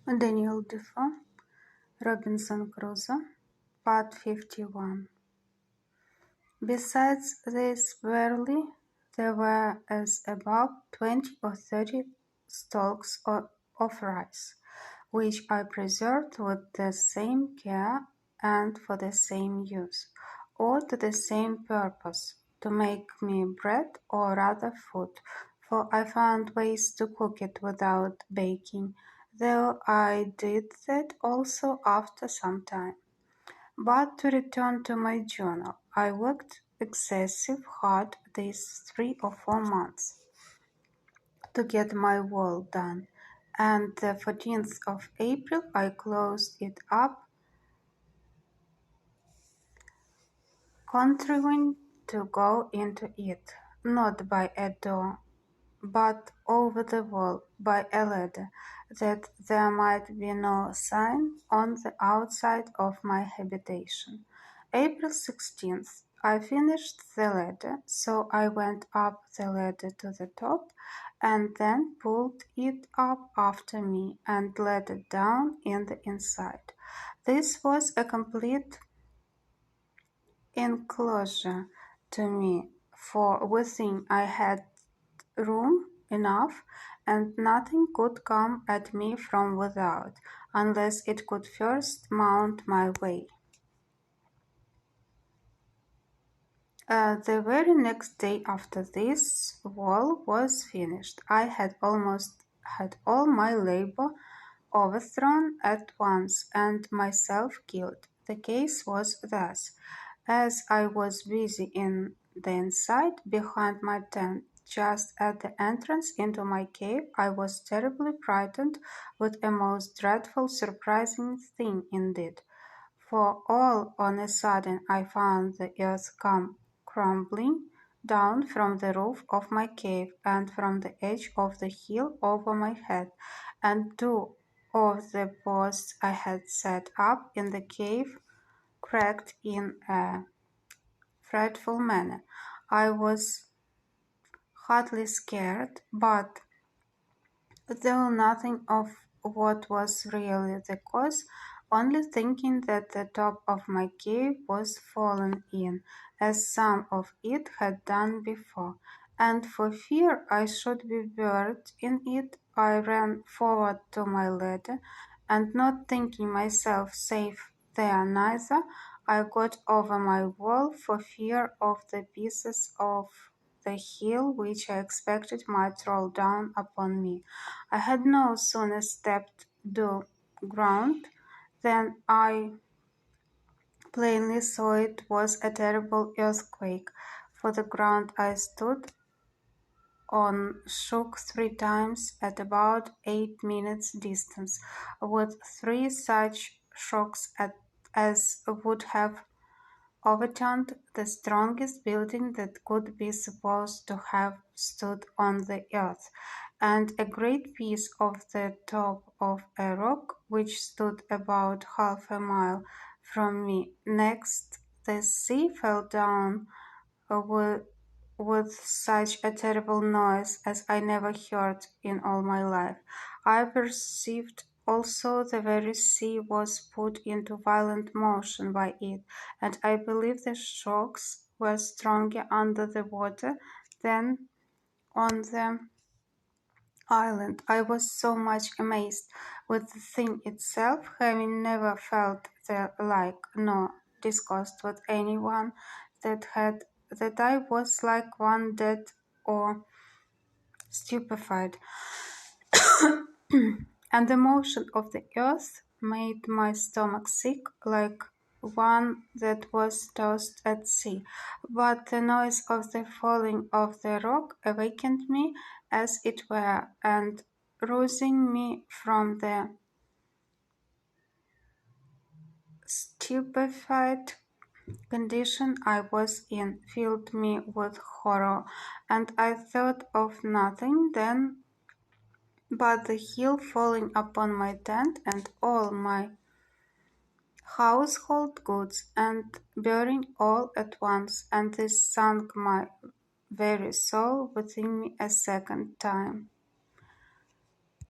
Daniel Defoe, Robinson Crusoe, Part 51. Besides this barley, there were as above 20 or 30 stalks of rice, which I preserved with the same care and for the same use, or to the same purpose, to make me bread or rather food, for I found ways to cook it without baking, though I did that also after some time. But to return to my journal, I worked excessive hard these 3 or 4 months to get my wall done, and the 14th of April I closed it up, contriving to go into it, not by a door, but over the wall by a ladder, that there might be no sign on the outside of my habitation. April 16th, I finished the ladder, so I went up the ladder to the top, and then pulled it up after me and let it down in the inside. This was a complete enclosure to me, for within I had room enough, and nothing could come at me from without, unless it could first mount my way. The very next day after this wall was finished, I had almost had all my labor overthrown at once, and myself killed. The case was thus: as I was busy in the inside, behind my tent, just at the entrance into my cave, I was terribly frightened with a most dreadful, surprising thing indeed. For all on a sudden I found the earth come crumbling down from the roof of my cave and from the edge of the hill over my head, and two of the posts I had set up in the cave cracked in a frightful manner. I was hardly scared, but though nothing of what was really the cause, only thinking that the top of my cave was fallen in, as some of it had done before, and for fear I should be buried in it, I ran forward to my ladder, and not thinking myself safe there neither, I got over my wall for fear of the pieces of the hill which I expected might roll down upon me. I had no sooner stepped to ground than I plainly saw it was a terrible earthquake, for the ground I stood on shook 3 times at about 8 minutes' distance, with 3 such shocks as would have overturned the strongest building that could be supposed to have stood on the earth, and a great piece of the top of a rock which stood about half a mile from me. Next, the sea fell down with, with such a terrible noise as I never heard in all my life. I perceived also the very sea was put into violent motion by it, and I believe the shocks were stronger under the water than on the island. I was so much amazed with the thing itself, having never felt the like, nor discussed with anyone that I was like one dead or stupefied, and the motion of the earth made my stomach sick like one that was tossed at sea, but the noise of the falling of the rock awakened me, as it were, and rousing me from the stupefied condition I was in, filled me with horror, and I thought of nothing then but the hill falling upon my tent and all my household goods, and burning all at once, and this sunk my very soul within me a second time.